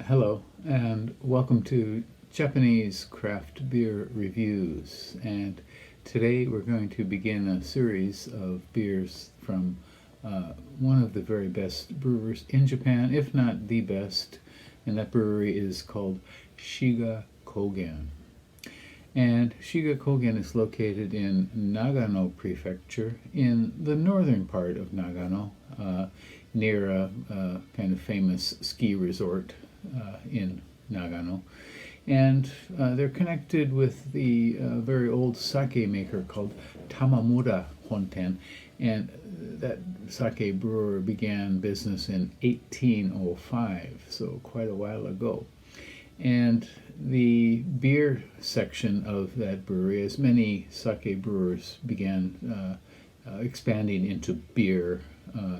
Hello, and welcome to Japanese craft beer reviews. And today we're going to begin a series of beers from one of the very best brewers in Japan, if not the best, and that brewery is called Shiga Kogen. And Shiga Kogen is located in Nagano Prefecture in the northern part of Nagano, near a kind of famous ski resort in Nagano. And they're connected with the very old sake maker called Tamamura Honten. And that sake brewer began business in 1805, so quite a while ago. And the beer section of that brewery, as many sake brewers began expanding into beer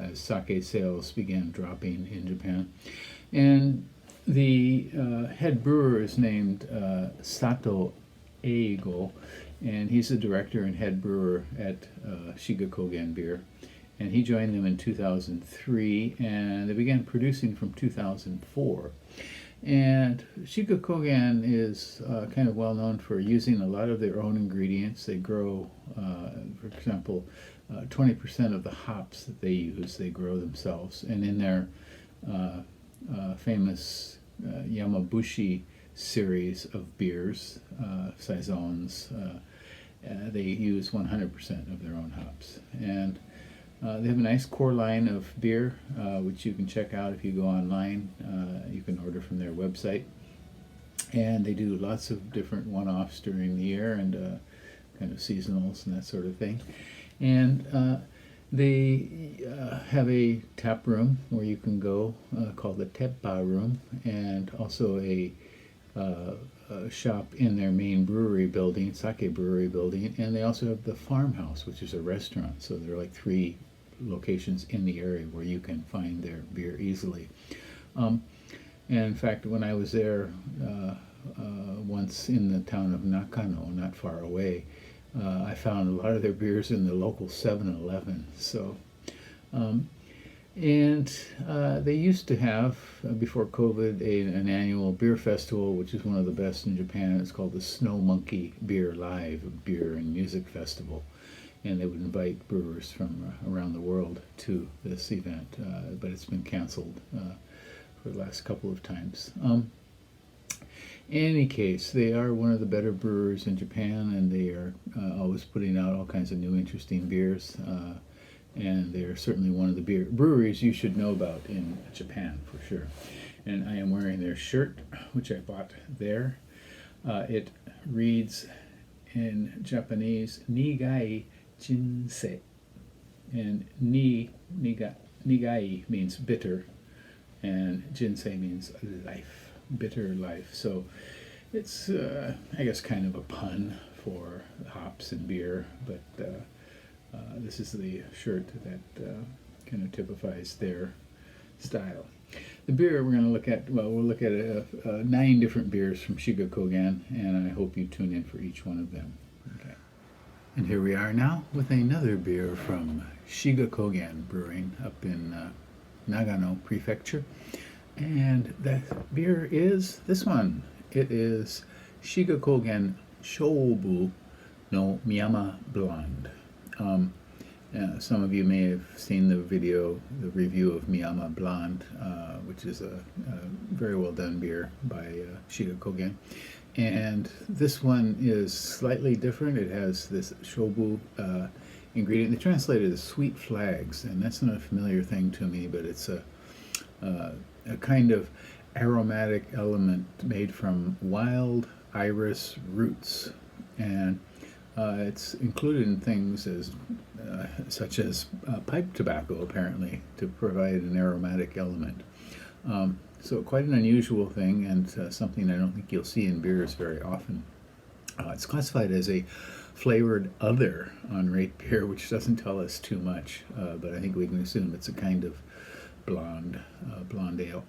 as sake sales began dropping in Japan. And the head brewer is named Sato Eigo, and he's the director and head brewer at Shiga Kogen Beer. And he joined them in 2003, and they began producing from 2004. And Shiga Kogen is kind of well known for using a lot of their own ingredients. They grow, for example, 20% of the hops that they use, they grow themselves. And in their famous Yamabushi series of beers, saisons, they use 100% of their own hops. And they have a nice core line of beer, which you can check out if you go online. You can order from their website. And they do lots of different one-offs during the year and kind of seasonals and that sort of thing. And they have a tap room where you can go called the Teppa Room, and also a shop in their main brewery building, sake brewery building, and they also have the farmhouse, which is a restaurant. So there are like 3 locations in the area where you can find their beer easily. And in fact, when I was there once in the town of Nakano, not far away, I found a lot of their beers in the local 7-Eleven. So, and they used to have, before COVID, an annual beer festival, which is one of the best in Japan. It's called the Snow Monkey Beer Live, a beer and music festival. And they would invite brewers from around the world to this event, but it's been canceled for the last couple of times. In any case, they are one of the better brewers in Japan, and they are always putting out all kinds of new interesting beers. And they are certainly one of the breweries you should know about in Japan, for sure. And I am wearing their shirt, which I bought there. It reads in Japanese, Nigai Jinsei. And Nigai means bitter, and Jinsei means life. Bitter life. So it's, I guess, kind of a pun for hops and beer, but this is the shirt that kind of typifies their style. The beer we're going to look at, well, we'll look at 9 different beers from Shiga Kogen, and I hope you tune in for each one of them. Okay. And here we are now with another beer from Shiga Kogen Brewing up in Nagano Prefecture. And that beer is this one. It is Shiga Kogen SHOUBU no Miyama Blonde. Some of you may have seen the review of Miyama Blonde, which is a very well done beer by Shiga Kogen. And this one is slightly different. It has this SHOUBU ingredient. They translated as sweet flags, and that's not a familiar thing to me, but it's a kind of aromatic element made from wild iris roots, and it's included in things as such as pipe tobacco, apparently, to provide an aromatic element. So quite an unusual thing, and something I don't think you'll see in beers very often. It's classified as a flavored other on Rate Beer, which doesn't tell us too much, but I think we can assume it's a kind of blonde ale.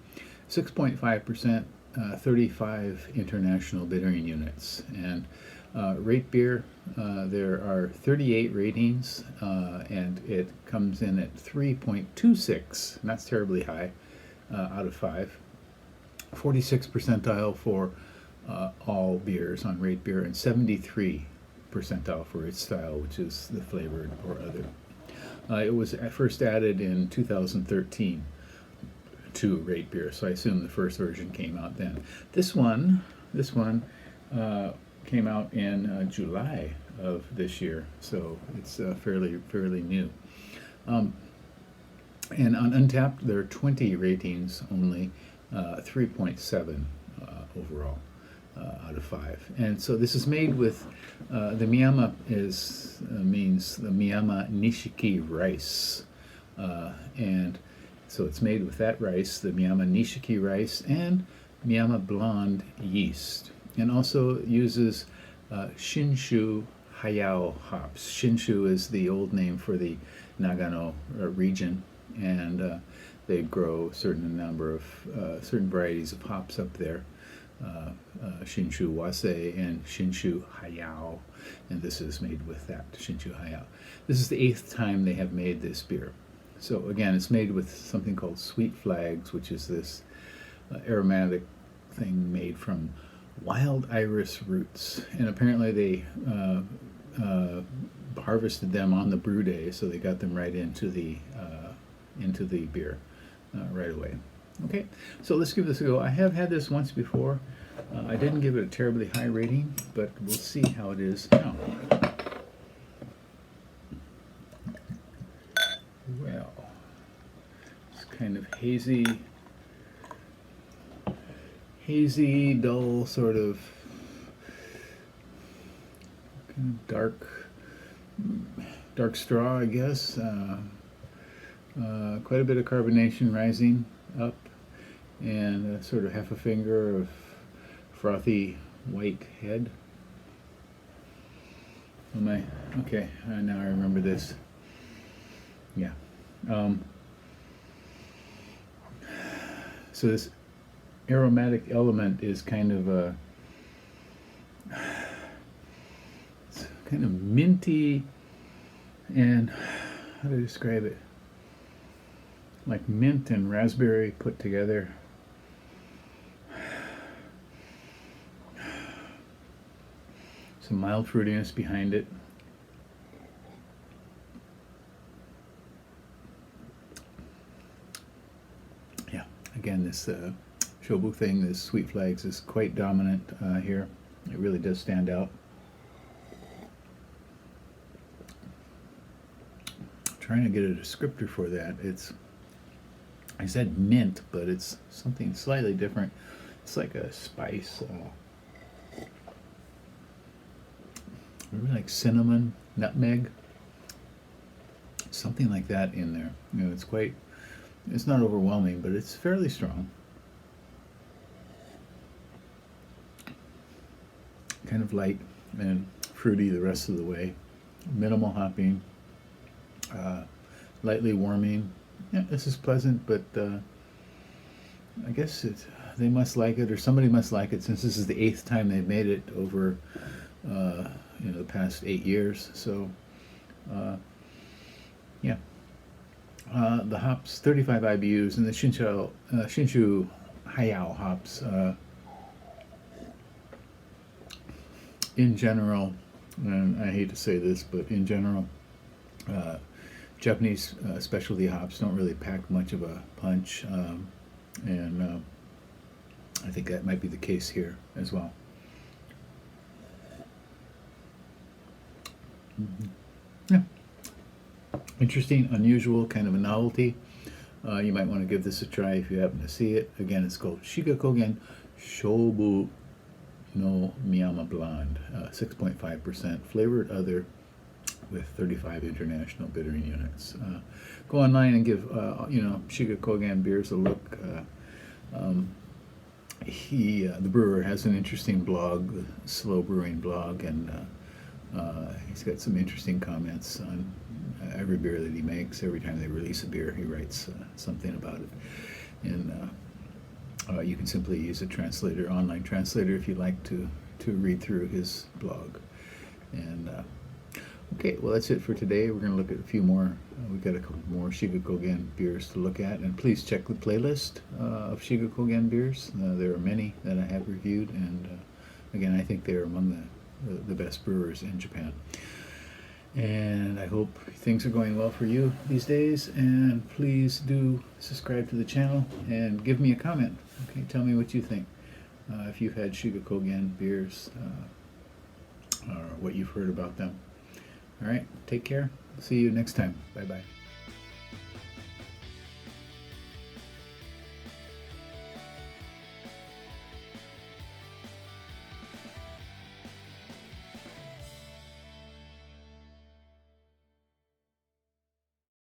6.5%, 35 international bittering units. And Rate Beer, there are 38 ratings, and it comes in at 3.26, and that's terribly high, out of 5. 46 percentile for all beers on rate beer, and 73 percentile for its style, which is the flavored or other. It was first added in 2013 to rate beer, so I assume the first version came out then. This one came out in July of this year, so it's fairly new. And on Untapped, there are 20 ratings only, 3.7 overall out of 5. And so this is made with the Miyama means the Miyama Nishiki rice, and so it's made with that rice, the Miyama Nishiki rice, and Miyama Blonde yeast, and also uses Shinshu Hayao hops. Shinshu is the old name for the Nagano region, and they grow a certain number of certain varieties of hops up there. Shinshu Wase and Shinshu Hayao, and this is made with that Shinshu Hayao. This is the 8th time they have made this beer. So again, it's made with something called sweet flags, which is this aromatic thing made from wild iris roots, and apparently they harvested them on the brew day, so they got them right into the beer right away. Okay, so let's give this a go. I have had this once before. I didn't give it a terribly high rating, but we'll see how it is now. Well, it's kind of hazy, dull, sort of kind of dark straw, I guess. Quite a bit of carbonation rising up, and sort of half a finger of frothy white head. Oh my, okay, now I remember this. Yeah. So this aromatic element is kind of it's kind of minty, and how do I describe it? Like mint and raspberry put together. Some mild fruitiness behind it. Yeah, again, this SHOUBU thing, this sweet flags, is quite dominant here. It really does stand out. Trying to get a descriptor for that. I said mint, but it's something slightly different. It's like a spice. Maybe like cinnamon, nutmeg, something like that in there. You know, it's not overwhelming, but it's fairly strong. Kind of light and fruity the rest of the way. Minimal hopping, lightly warming. Yeah, this is pleasant, but I guess they must like it, or somebody must like it, since this is the 8th time they've made it over the past 8 years. So yeah, the hops, 35 IBUs, and the Shinshu Hayao hops in general, and I hate to say this, but in general, Japanese specialty hops don't really pack much of a punch, and I think that might be the case here as well. Yeah, interesting, unusual, kind of a novelty. You might want to give this a try if you happen to see it. Again, it's called Shiga Kogen SHOUBU noMiyamaBlonde, 6.5% flavored other, with 35 international bittering units. Go online and give Shiga Kogen beers a look. The brewer has an interesting blog, the Slow Brewing blog, and he's got some interesting comments on every beer that he makes. Every time they release a beer, he writes something about it. And you can simply use a translator, online translator, if you'd like to read through his blog. And Okay, well, that's it for today. We're going to look at a few more. We've got a couple more Shiga Kogen beers to look at. And please check the playlist of Shiga Kogen beers. There are many that I have reviewed. And again, I think they're among the best brewers in Japan. And I hope things are going well for you these days. And please do subscribe to the channel and give me a comment. Okay, tell me what you think. If you've had Shiga Kogen beers or what you've heard about them. All right, take care. See you next time. Bye-bye.